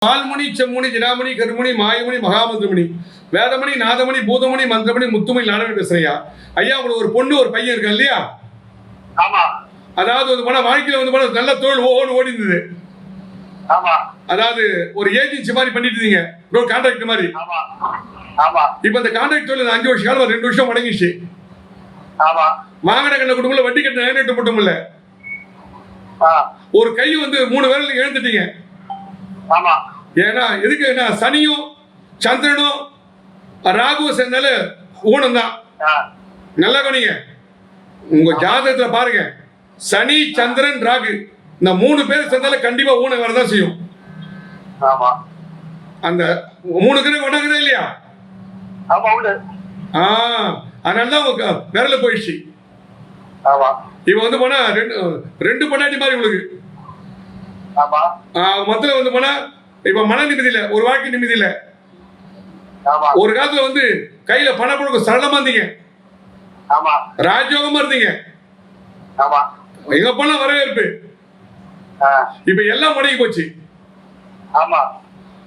பால்முனி செம்முனி ஜினாமணி கருமணி மாயமணி மகாமந்திரமணி வேதமணி நாதமணி பூதமணி மந்திரமணி முத்துமணி நாடமணி பேசுறியா ஐயா? உங்களுக்கு ஒரு பொண்ணு ஒரு பையன் இருக்கா இல்லையா? ஆமா. அதாவது வந்து போனா வாழ்க்கையில வந்து போனா நல்ல தொழில் ஓடி இருந்தது. ஆமா. அதாவது ஒரு ஏஜென்சி மாதிரி பண்ணிட்டு இருந்தீங்க, ஒரு கான்ட்ராக்ட் மாதிரி. ஆமா. ஆமா. இப்ப இந்த கான்ட்ராக்ட் தொழில் 5 வருஷ காலம் 2 வருஷம் முடங்கிச்சு. ஆமா. வாங்கின கண்ண குடும்பல வட்டி கட்ட நேரிட்டு மட்டும் இல்ல, ஒரு கை வந்து 3 விரல் இழந்துட்டீங்க. ஆமா. ஏன்னா எதுக்கு? என்ன சனியும் சந்திரனும் ராகுவும் சேர்ந்தால ஊனம் தான். நல்லா கவனிங்க, உங்க ஜாதகத்துல பாருங்க, சனி சந்திரன் ராகு இந்த 3 பேர் சேர்ந்தால கண்டிப்பா ஊனம் வரதான் செய்யும். ஆமா. அந்த 3 கிரகம் ஒண்ணாக்குதா இல்லையா? ஆமா உண்டு. அதனாலதான் உங்க விரல போயிடுச்சு. ஆமா. இப்ப வந்து போனா ரெண்டு பொண்டாட்டி மாதிரி உங்களுக்கு. ஆமா. மொத்தத்துல வந்து போனா இப்ப மன நிம்மதி இல்ல, ஒரு வாழ்க்கை நிம்மதி இல்ல. ஆமா. ஒரு காலத்துல வந்து கையில பணம் கொடுக்க சரளமா இருந்தீங்க. ஆமா. ராஜயோகமா இருந்தீங்க. ஆமா. எங்க போனா வரவேற்பு. இப்ப எல்லாம் முடங்கி போச்சு. ஆமா.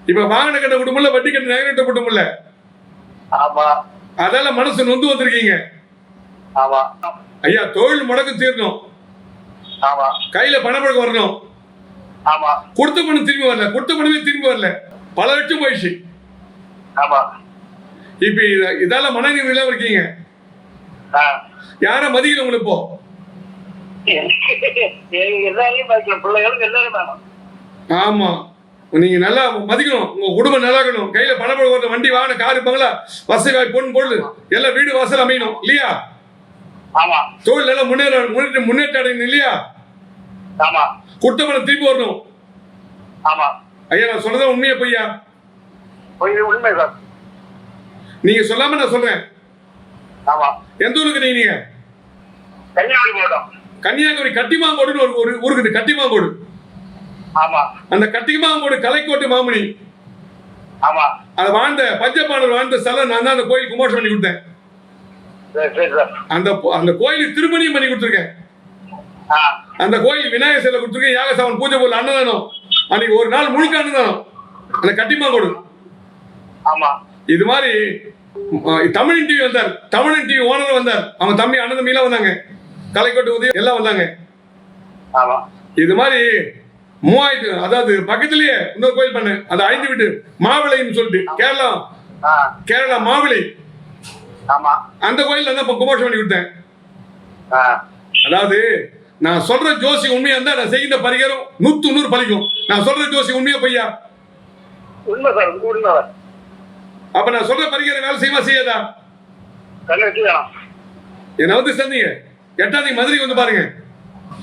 இப்ப வாகன கட்ட குடும்பம் வட்டி கட்ட நகரட்ட குடும்பம் இல்ல. ஆமா. அதால மனசு நொந்து வந்திருக்கீங்க. ஆமா. ஐயா, தொழில் முடக்கு தீரணும். ஆமா. கையில பணம் பழக்கம் வரணும். ஆமா. கொடுத்த பணம் திரும்பி வரல, கொடுத்த பணமே திரும்பி வரல, பல லட்சம் போயிடுச்சு. ஆமா. இப்ப இதால மன நிம்மதியில இருக்கீங்க. யார மதிக்கல உங்களுக்கு? இப்போ எல்லாரையும் மதிக்கணும், பிள்ளைகளுக்கு எல்லாரும் வேணும். ஆமா, நீங்க நல்லா மதிக்கணும், உங்க குடும்பம் நல்லா இருக்கணும். கையில பணம் பழக்கம், வண்டி வாகனம் காரு பங்களா வசதி வாய்ப்பு பொண்ணு பொருள் எல்லாம் வீடு வாசல் அமையணும் இல்லையா? ஆமா. தொழில் எல்லாம் முன்னேற்றம் அடையணும் இல்லையா? ஆமா. கொடுத்த பணம் திருப்பி வரணும். ஆமா. ஐயா, நான் சொல்றதா உண்மையா பொய்யா? உண்மை சார். நீங்க சொல்லாம நான் சொல்றேன். ஆமா. எந்த ஊருக்கு நீங்க? கன்னியாகுமரி மாவட்டம். கன்னியாகுமரி கட்டிமாங்கோடுன்னு ஒரு ஊருக்கு, கட்டிமாங்கோடு. ஆமா. அந்த கட்டிமாங்கோடு கலைக்கோட்டு மாமணி. ஆமா. அது வாழ்ந்த பஞ்சபாண்டவர் வாழ்ந்த ஸ்தலம். நான் தான் அந்த கோயில் குமாஷம் பண்ணி கொடுத்தேன். அந்த கோயிலுக்கு திருமணியும் பண்ணி கொடுத்துருக்கேன். அந்த கோயில் விநாயகர் சிலை கொடுத்துருக்கேன். யாகசாவன் பூஜை போல அன்னதானம், அன்னைக்கு ஒரு நாள் முழுக்க அன்னதானம் அந்த கட்டிமாங்கோடு. ஆமா. இது மாதிரி தமிழன் டிவி வந்தார், தமிழன் டிவி ஓனர் வந்தார், அவங்க தம்பி அண்ணன் தம்பி எல்லாம் வந்தாங்க, கலைக்கோட்டு உதவி எல்லாம் வந்தாங்க. ஆமா. இது மாதிரி 3000, அதாவது பக்கத்திலேயே இன்னொரு கோயில் பண்ணு, அது 5 வீட்டு மாவிளைன்னு சொல்லிட்டு கேரளா மாவிளை. ஆமா. அந்த கோயில் தான் குமாஷம் பண்ணி கொடுத்தேன். அதாவது நான் சொல்ற ஜோசி உண்மையா இருந்தா நான் செய்கிற பரிகாரம் 100 பலிக்கும். நான் சொல்ற ஜோசி உண்மையா பொய்யா? உண்மை சார், உண்மை. அப்ப நான் சொல்ற பரிகாரம் வேலை செய்யுமா செய்யாதா? என்ன வந்து சந்திங்க 8ஆம் தேதி மதுரைக்கு வந்து பாருங்க,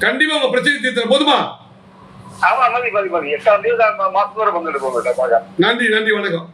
கண்டிப்பா உங்க பிரச்சனை தீர்த்து. போதுமா? நன்றி, நன்றி, வணக்கம்.